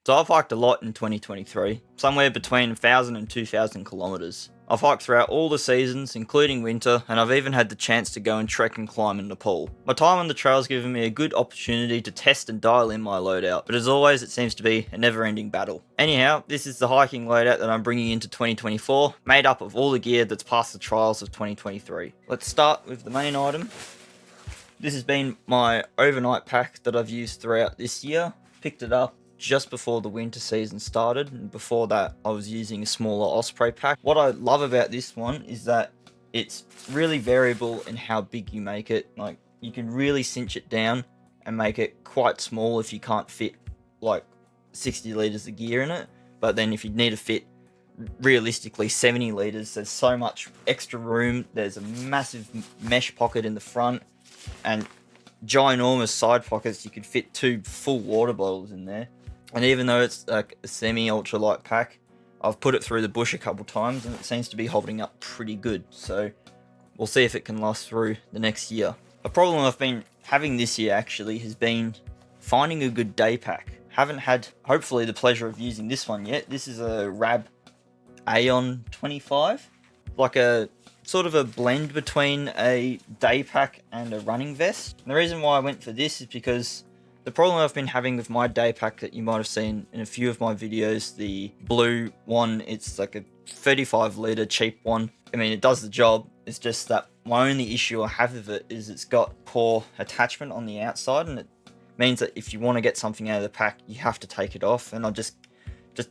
So I've hiked a lot in 2023, somewhere between 1,000 and 2,000 kilometers. I've hiked throughout all the seasons, including winter, and I've even had the chance to go and trek and climb in Nepal. My time on the trail has given me a good opportunity to test and dial in my loadout, but as always it seems to be a never-ending battle. Anyhow, this is the hiking loadout that I'm bringing into 2024, made up of all the gear that's passed the trials of 2023. Let's start with the main item. This has been my overnight pack that I've used throughout this year. Picked it up just before the winter season started, and before that I was using a smaller Osprey pack. What I love about this one is that it's really variable in how big you make it. Like, you can really cinch it down and make it quite small if you can't fit like 60 litres of gear in it, but then if you need to fit realistically 70 litres, there's so much extra room. There's a massive mesh pocket in the front and ginormous side pockets. You could fit 2 full water bottles in there. And even though it's like a semi-ultralight pack, I've put it through the bush a couple times and it seems to be holding up pretty good. So we'll see if it can last through the next year. A problem I've been having this year actually has been finding a good day pack. Haven't had, hopefully, the pleasure of using this one yet. This is a Rab Aeon 25. Like a sort of a blend between a day pack and a running vest. And the reason why I went for this is because the problem I've been having with my day pack that you might have seen in a few of my videos, the blue one, it's like a 35 litre cheap one. I mean, it does the job. It's just that my only issue I have with it is it's got poor attachment on the outside, and it means that if you want to get something out of the pack, you have to take it off, and I just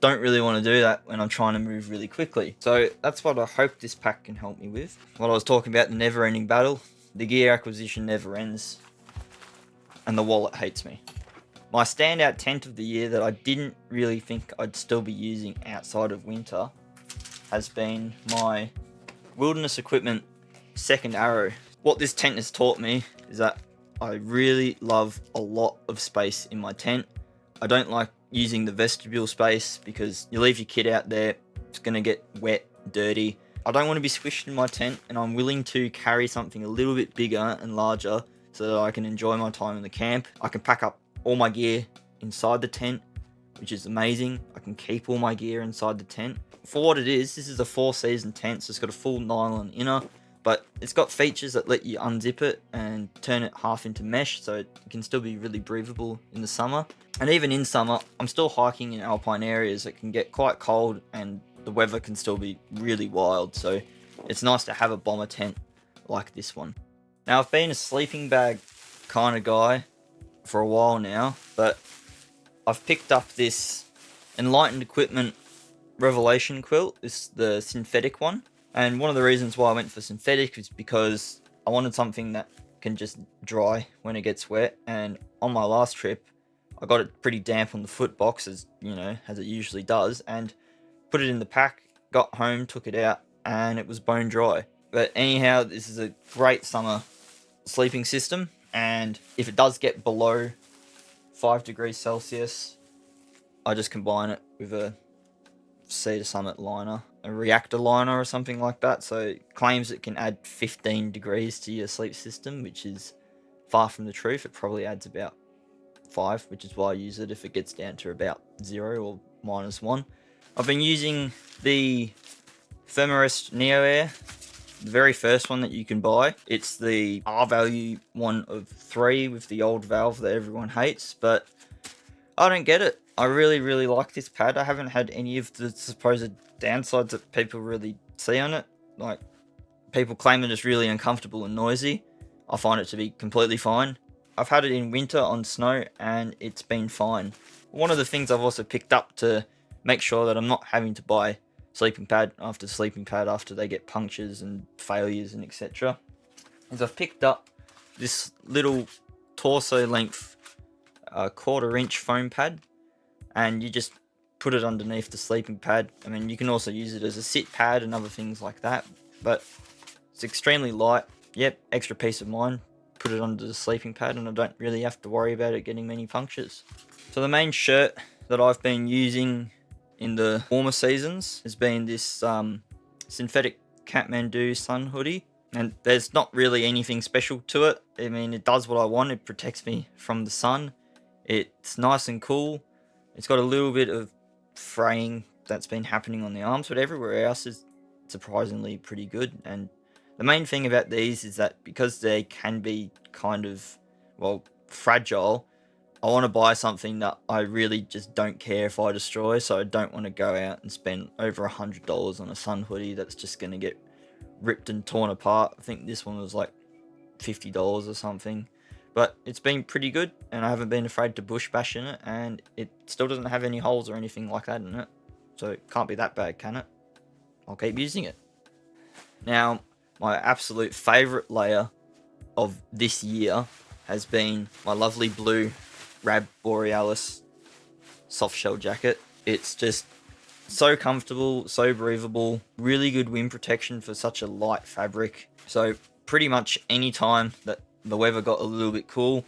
don't really want to do that when I'm trying to move really quickly. So that's what I hope this pack can help me with. What I was talking about, the never-ending battle, the gear acquisition never ends, and the wallet hates me. My standout tent of the year that I didn't really think I'd still be using outside of winter has been my Wilderness Equipment second arrow. What this tent has taught me is that I really love a lot of space in my tent. I don't like using the vestibule space because you leave your kit out there, it's going to get wet, dirty. I don't want to be squished in my tent, and I'm willing to carry something a little bit bigger and larger so that I can enjoy my time in the camp. I can pack up all my gear inside the tent, which is amazing. I can keep all my gear inside the tent. For what it is, this is a 4-season tent, so it's got a full nylon inner, but it's got features that let you unzip it and turn it half into mesh, so it can still be really breathable in the summer. And even in summer, I'm still hiking in alpine areas that can get quite cold and the weather can still be really wild, so it's nice to have a bomber tent like this one. Now, I've been a sleeping bag kind of guy for a while now, but I've picked up this Enlightened Equipment Revelation quilt. This is the synthetic one, and one of the reasons why I went for synthetic is because I wanted something that can just dry when it gets wet. And on my last trip I got it pretty damp on the foot box, as you know, as it usually does, and put it in the pack, got home, took it out, and it was bone dry. But anyhow, this is a great summer sleeping system, and if it does get below 5 degrees Celsius, I just combine it with a Cedar Summit liner, a reactor liner or something like that. So it claims it can add 15 degrees to your sleep system, which is far from the truth. It probably adds about 5, which is why I use it if it gets down to about 0 or -1. I've been using the Thermarest Neo Air, the very first one that you can buy. It's the R value one of 3 with the old valve that everyone hates, but I don't get it. I really like this pad. I haven't had any of the supposed downsides that people really see on it. Like, people claim that it's really uncomfortable and noisy. I find it to be completely fine. I've had it in winter on snow and it's been fine. One of the things I've also picked up to make sure that I'm not having to buy sleeping pad after they get punctures and failures and etc. is I've picked up this little torso length 1/4 inch foam pad, and you just put it underneath the sleeping pad. I mean, you can also use it as a sit pad and other things like that, but it's extremely light. Yep, extra peace of mind. Put it under the sleeping pad and I don't really have to worry about it getting many punctures. So the main shirt that I've been using in the warmer seasons has been this synthetic Kathmandu sun hoodie, and there's not really anything special to it. I mean, it does what I want. It protects me from the sun. It's nice and cool. It's got a little bit of fraying that's been happening on the arms, but everywhere else is surprisingly pretty good. And the main thing about these is that because they can be kind of, well, fragile, I want to buy something that I really just don't care if I destroy, so I don't want to go out and spend over $100 on a sun hoodie that's just going to get ripped and torn apart. I think this one was like $50 or something, but it's been pretty good, and I haven't been afraid to bush bash in it, and it still doesn't have any holes or anything like that in it, so it can't be that bad, can it? I'll keep using it. Now, my absolute favourite layer of this year has been my lovely blue Rab Borealis Softshell Jacket. It's just so comfortable, so breathable, really good wind protection for such a light fabric. So pretty much any time that the weather got a little bit cool,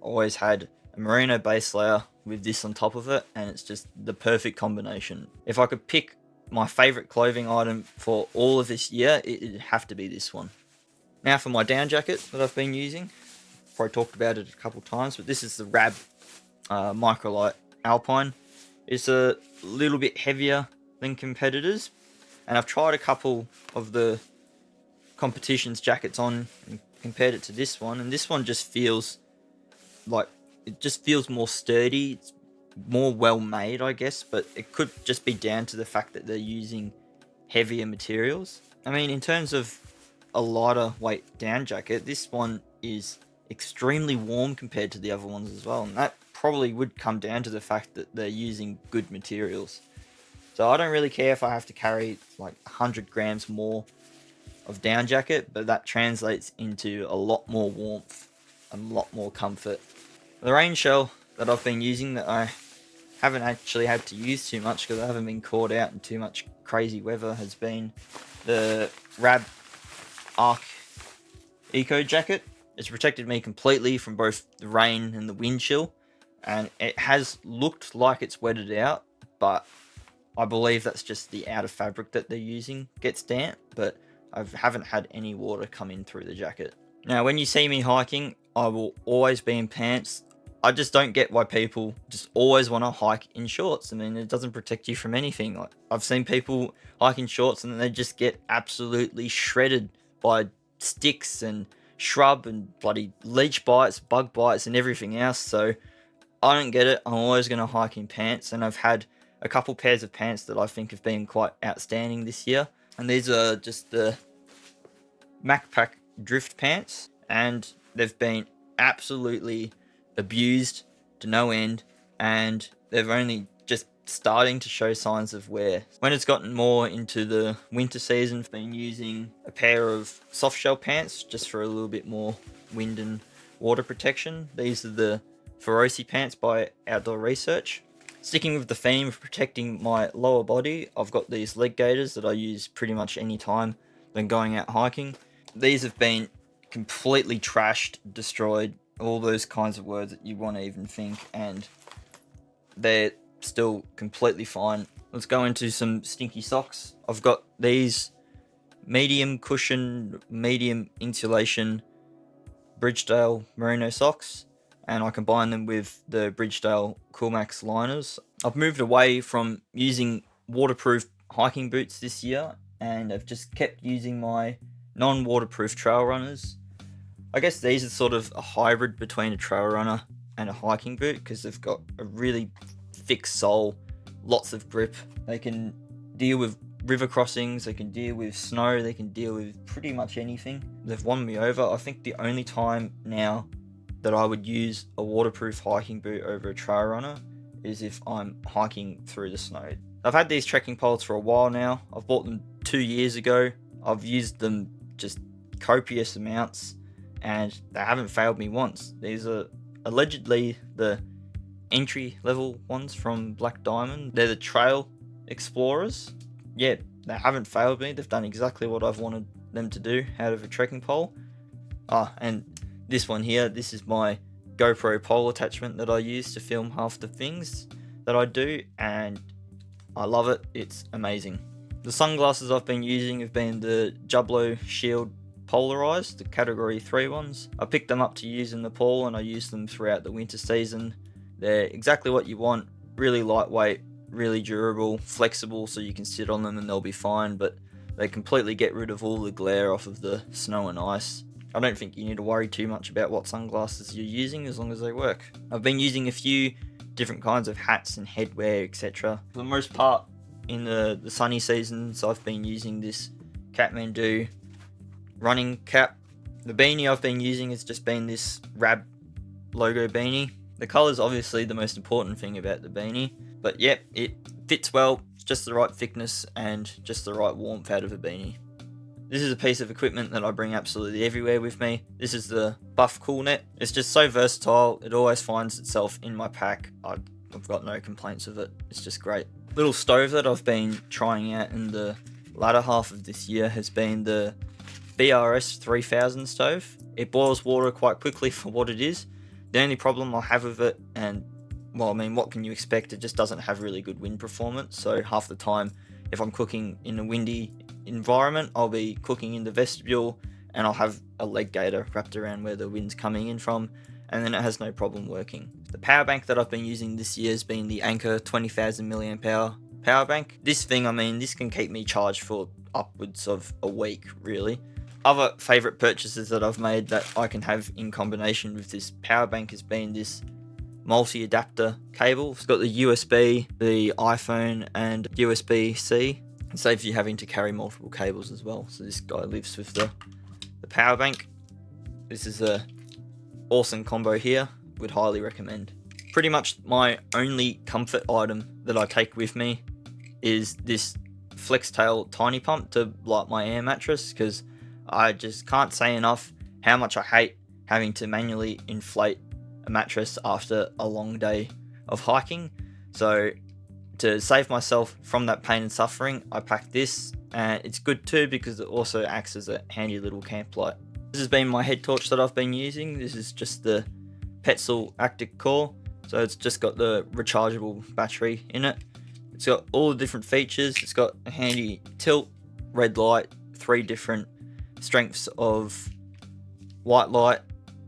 I always had a merino base layer with this on top of it, and it's just the perfect combination. If I could pick my favorite clothing item for all of this year, it'd have to be this one. Now for my down jacket that I've been using, probably talked about it a couple times, but this is the Rab Microlight Alpine. It's a little bit heavier than competitors, and I've tried a couple of the competition's jackets on and compared it to this one, and this one just feels like, it just feels more sturdy. It's more well made, I guess, but it could just be down to the fact that they're using heavier materials. I mean, in terms of a lighter weight down jacket, this one is extremely warm compared to the other ones as well, and that probably would come down to the fact that they're using good materials. So I don't really care if I have to carry like 100 grams more of down jacket, but that translates into a lot more warmth and a lot more comfort. The rain shell that I've been using that I haven't actually had to use too much because I haven't been caught out in too much crazy weather has been the Rab Arc Eco Jacket. It's protected me completely from both the rain and the wind chill, and it has looked like it's wetted out, but I believe that's just the outer fabric that they're using gets damp, but I haven't had any water come in through the jacket. Now, when you see me hiking, I will always be in pants. I just don't get why people just always want to hike in shorts. I mean, it doesn't protect you from anything. Like, I've seen people hike in shorts and they just get absolutely shredded by sticks and shrub and bloody leech bites, bug bites and everything else. So I don't get it. I'm always going to hike in pants, and I've had a couple pairs of pants that I think have been quite outstanding this year. And these are just the Macpac Drift pants, and they've been absolutely abused to no end, and they've only just starting to show signs of wear. When it's gotten more into the winter season, I've been using a pair of Softshell pants just for a little bit more wind and water protection. These are the Feroci pants by Outdoor Research. Sticking with the theme of protecting my lower body, I've got these leg gaiters that I use pretty much any time when going out hiking. These have been completely trashed, destroyed, all those kinds of words that you want to even think, and they're still completely fine. Let's go into some stinky socks. I've got these medium cushion, medium insulation Bridgedale merino socks, and I combine them with the Bridgedale Coolmax liners. I've moved away from using waterproof hiking boots this year, and I've just kept using my non-waterproof trail runners. I guess these are sort of a hybrid between a trail runner and a hiking boot because they've got a really thick sole, lots of grip. They can deal with river crossings, they can deal with snow, they can deal with pretty much anything. They've won me over. I think the only time now that I would use a waterproof hiking boot over a trail runner is if I'm hiking through the snow. I've had these trekking poles for a while now. I've bought them 2 years ago. I've used them just copious amounts, and they haven't failed me once. These are allegedly the entry level ones from Black Diamond. They're the Trail Explorers. Yeah, they haven't failed me. They've done exactly what I've wanted them to do out of a trekking pole. And this one here, this is my GoPro pole attachment that I use to film half the things that I do, and I love it. It's amazing. The sunglasses I've been using have been the Jublo Shield Polarized, the category 3 ones. I picked them up to use in Nepal, and I use them throughout the winter season. They're exactly what you want. really lightweight, really durable, flexible, so you can sit on them and they'll be fine, but they completely get rid of all the glare off of the snow and ice. I don't think you need to worry too much about what sunglasses you're using as long as they work. I've been using a few different kinds of hats and headwear, etc. For the most part, in the sunny seasons, I've been using this Kathmandu running cap. The beanie I've been using has just been this Rab logo beanie. The colour's obviously the most important thing about the beanie, but yep, it fits well, it's just the right thickness and just the right warmth out of a beanie. This is a piece of equipment that I bring absolutely everywhere with me. This is the Buff Cool Net. It's just so versatile, it always finds itself in my pack. I've got no complaints of it, it's just great. Little stove that I've been trying out in the latter half of this year has been the BRS 3000 stove. It boils water quite quickly for what it is. The only problem I have with it, and well, I mean, what can you expect? It just doesn't have really good wind performance. So half the time, if I'm cooking in a windy environment, I'll be cooking in the vestibule and I'll have a leg gaiter wrapped around where the wind's coming in from, and then it has no problem working. The power bank that I've been using this year has been the Anker 20,000 milliamp hour power bank. This thing, I mean, this can keep me charged for upwards of a week, really. Other favourite purchases that I've made that I can have in combination with this power bank has been this multi-adapter cable. It's got the USB, the iPhone, and USB-C. It saves you having to carry multiple cables as well. So this guy lives with the power bank. This is a awesome combo here, would highly recommend. Pretty much my only comfort item that I take with me is this flex tail tiny pump to light my air mattress, because I just can't say enough how much I hate having to manually inflate a mattress after a long day of hiking. So to save myself from that pain and suffering, I pack this, and it's good too because it also acts as a handy little camp light. This has been my head torch that I've been using. This is just the Petzl Active Core, so it's just got the rechargeable battery in it. It's got all the different features. It's got a handy tilt, red light, 3 different strengths of white light.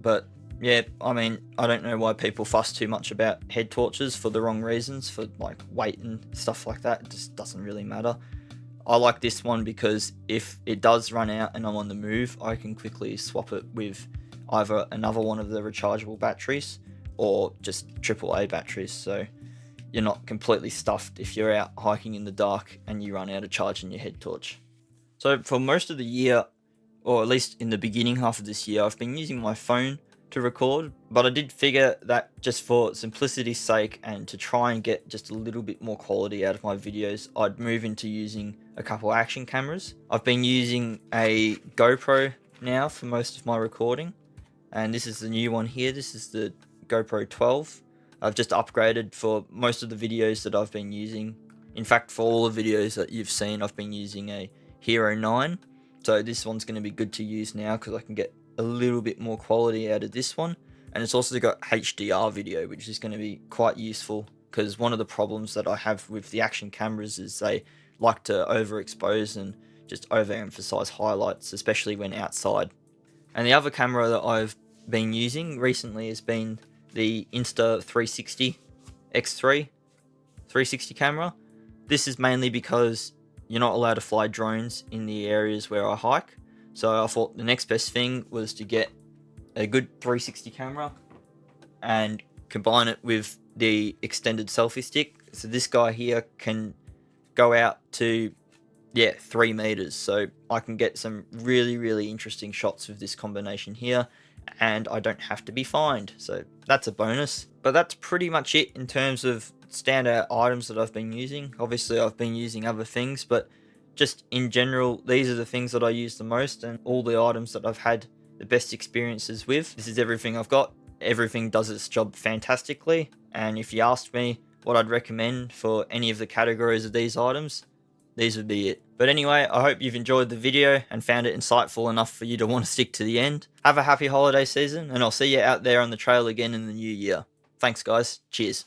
But yeah, I mean, I don't know why people fuss too much about head torches for the wrong reasons, for like weight and stuff like that. It just doesn't really matter. I like this one because if it does run out and I'm on the move, I can quickly swap it with either another one of the rechargeable batteries or just AAA batteries, so you're not completely stuffed if you're out hiking in the dark and you run out of charge in your head torch. So for most of the year, or at least in the beginning half of this year, I've been using my phone to record, but I did figure that just for simplicity's sake and to try and get just a little bit more quality out of my videos, I'd move into using a couple action cameras. I've been using a GoPro now for most of my recording, and this is the new one here. This is the GoPro 12. I've just upgraded for most of the videos that I've been using. In fact, for all the videos that you've seen, I've been using a Hero 9. So this one's going to be good to use now because I can get a little bit more quality out of this one. And it's also got HDR video, which is going to be quite useful, because one of the problems that I have with the action cameras is they like to overexpose and just overemphasize highlights, especially when outside. And the other camera that I've been using recently has been the Insta360 X3 360 camera. This is mainly because you're not allowed to fly drones in the areas where I hike. So I thought the next best thing was to get a good 360 camera and combine it with the extended selfie stick. So this guy here can go out to 3 meters. So I can get some really interesting shots with this combination here, and I don't have to be fined. So that's a bonus. But that's pretty much it in terms of standout items that I've been using. Obviously I've been using other things, but just in general, these are the things that I use the most and all the items that I've had the best experiences with. This is everything I've got. Everything does its job fantastically. And if you asked me what I'd recommend for any of the categories of these items, these would be it. But anyway, I hope you've enjoyed the video and found it insightful enough for you to want to stick to the end. Have a happy holiday season, and I'll see you out there on the trail again in the new year. Thanks guys. Cheers.